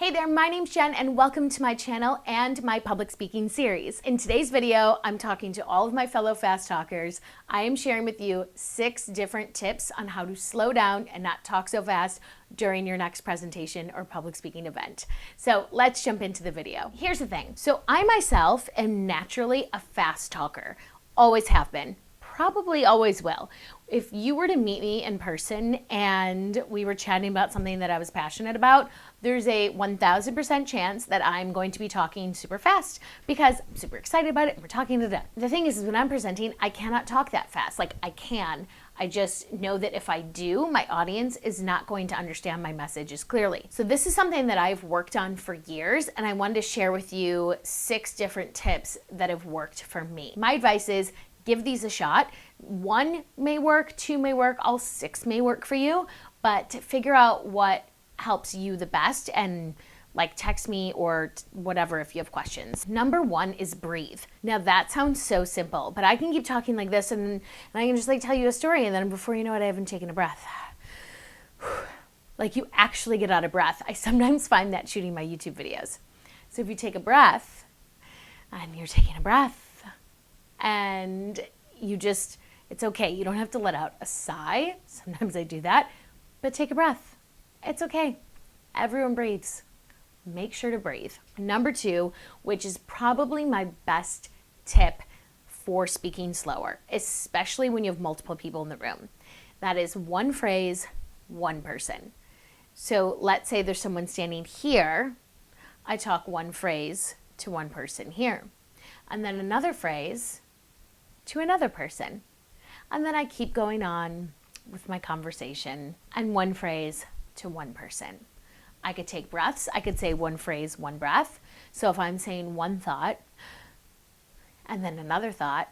Hey there, my name's Jen and welcome to my channel and my public speaking series. In today's video, I'm talking to all of my fellow fast talkers. I am sharing with you 6 different tips on how to slow down and not talk so fast during your next presentation or public speaking event. So let's jump into the video. Here's the thing. So I myself am naturally a fast talker, always have been. Probably always will. If you were to meet me in person and we were chatting about something that I was passionate about, there's a 1000% chance that I'm going to be talking super fast because I'm super excited about it and we're talking to them. The thing is when I'm presenting, I cannot talk that fast. Like I can. I just know that if I do, my audience is not going to understand my messages clearly. So this is something that I've worked on for years, and I wanted to share with you 6 different tips that have worked for me. My advice is give these a shot. 1 may work, 2 may work, all 6 may work for you, but figure out what helps you the best and like text me or whatever if you have questions. Number 1 is breathe. Now that sounds so simple, but I can keep talking like this and I can just like tell you a story and then before you know it, I haven't taken a breath. Like you actually get out of breath. I sometimes find that shooting my YouTube videos. So if you take a breath and you're taking a breath and you just, it's okay. You don't have to let out a sigh. Sometimes I do that, but take a breath. It's okay. Everyone breathes. Make sure to breathe. Number 2, which is probably my best tip for speaking slower, especially when you have multiple people in the room. That is 1 phrase, 1 person. So let's say there's someone standing here. I talk 1 phrase to 1 person here, and then another phrase to another person. And then I keep going on with my conversation and 1 phrase to 1 person. I could take breaths. I could say 1 phrase, 1 breath. So if I'm saying 1 thought and then another thought,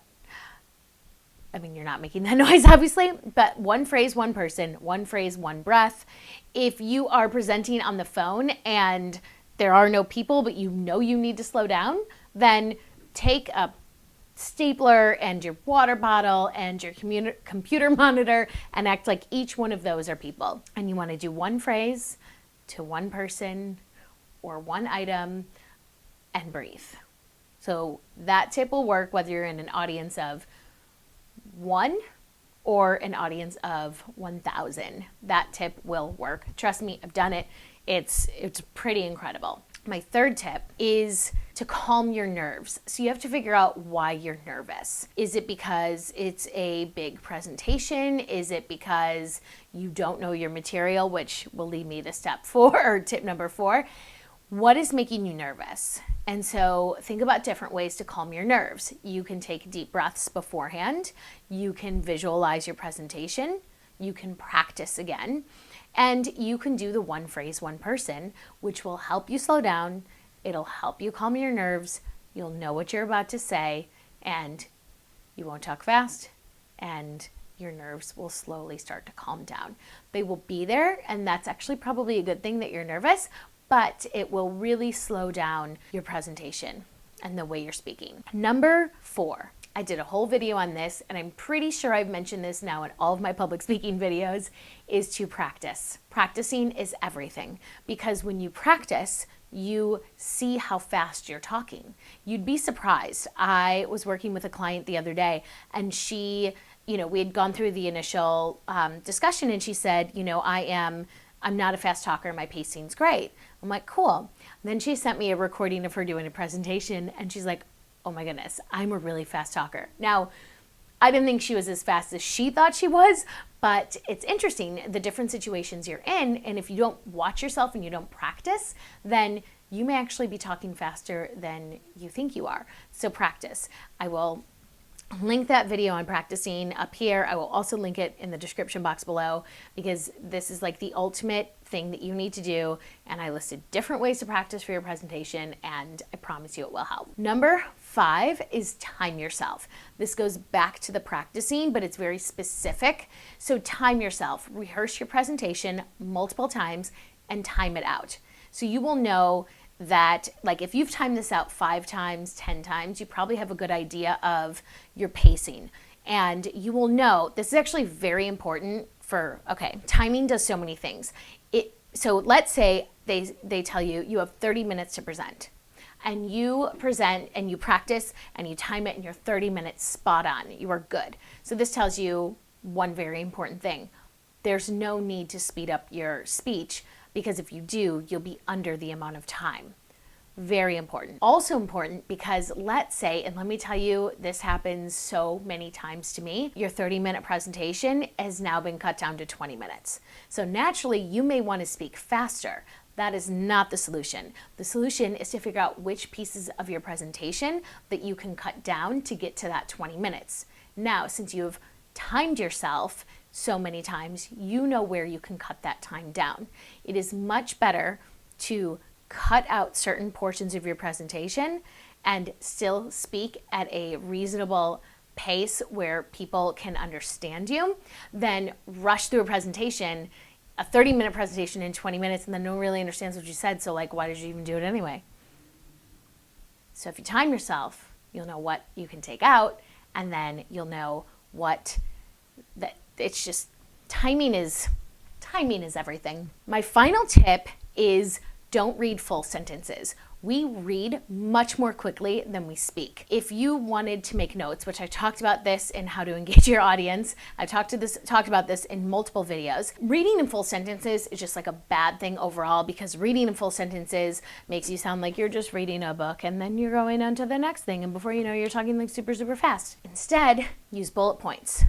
I mean, you're not making that noise obviously, but 1 phrase, 1 person, 1 phrase, 1 breath. If you are presenting on the phone and there are no people, but you know you need to slow down, then take a stapler and your water bottle and your computer monitor and act like each one of those are people. And you want to do 1 phrase to 1 person or 1 item and breathe. So that tip will work whether you're in an audience of 1 or an audience of 1,000. That tip will work. Trust me, I've done it. It's pretty incredible. My 3rd tip is to calm your nerves. So you have to figure out why you're nervous. Is it because it's a big presentation? Is it because you don't know your material, which will lead me to step 4 or tip number 4? What is making you nervous? And so think about different ways to calm your nerves. You can take deep breaths beforehand. You can visualize your presentation. You can practice again. And you can do the 1 phrase, 1 person, which will help you slow down. It'll help you calm your nerves. You'll know what you're about to say and you won't talk fast and your nerves will slowly start to calm down. They will be there and that's actually probably a good thing that you're nervous, but it will really slow down your presentation and the way you're speaking. Number 4. I did a whole video on this and I'm pretty sure I've mentioned this now in all of my public speaking videos, is to practice. Practicing is everything because when you practice, you see how fast you're talking. You'd be surprised. I was working with a client the other day and she, we had gone through the initial discussion and she said, I'm not a fast talker, my pacing's great. I'm like, cool. And then she sent me a recording of her doing a presentation and she's like, oh my goodness, I'm a really fast talker. Now, I didn't think she was as fast as she thought she was, but it's interesting the different situations you're in. And if you don't watch yourself and you don't practice, then you may actually be talking faster than you think you are. So practice. I will link that video on practicing up here. I will also link it in the description box below because this is like the ultimate thing that you need to do. And I listed different ways to practice for your presentation and I promise you it will help. Number 5 is time yourself. This goes back to the practicing, but it's very specific. So time yourself, rehearse your presentation multiple times and time it out. So you will know that like if you've timed this out 5 times, 10 times, you probably have a good idea of your pacing. And you will know, this is actually very important for, timing does so many things. So let's say they tell you you have 30 minutes to present. And you present and you practice and you time it and you're 30 minutes spot on. You are good. So this tells you one very important thing. There's no need to speed up your speech, because if you do, you'll be under the amount of time. Very important. Also important because let's say, and let me tell you, this happens so many times to me, your 30-minute presentation has now been cut down to 20 minutes. So naturally, you may want to speak faster. That is not the solution. The solution is to figure out which pieces of your presentation that you can cut down to get to that 20 minutes. Now, since you've timed yourself so many times, you know where you can cut that time down. It is much better to cut out certain portions of your presentation and still speak at a reasonable pace where people can understand you than rush through a presentation, a 30-minute presentation in 20 minutes, and then no one really understands what you said, so like, why did you even do it anyway? So if you time yourself, you'll know what you can take out, and then you'll know what that it's just timing is everything. My final tip is don't read full sentences. We read much more quickly than we speak. If you wanted to make notes, which I talked about this in How to Engage Your Audience, I talked about this in multiple videos. Reading in full sentences is just like a bad thing overall, because reading in full sentences makes you sound like you're just reading a book and then you're going on to the next thing, and before you know, you're talking like super, super fast. Instead, use bullet points.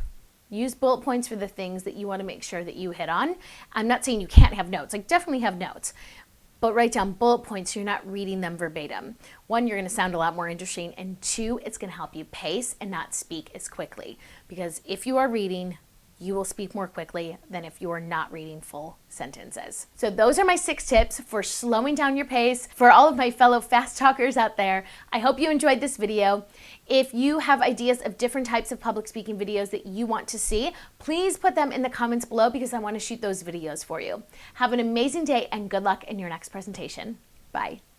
Use bullet points for the things that you want to make sure that you hit on. I'm not saying you can't have notes. Like, definitely have notes. But write down bullet points so you're not reading them verbatim. One, you're going to sound a lot more interesting, and two, it's going to help you pace and not speak as quickly. Because if you are reading, you will speak more quickly than if you are not reading full sentences. So those are my 6 tips for slowing down your pace. For all of my fellow fast talkers out there, I hope you enjoyed this video. If you have ideas of different types of public speaking videos that you want to see, please put them in the comments below, because I want to shoot those videos for you. Have an amazing day and good luck in your next presentation. Bye.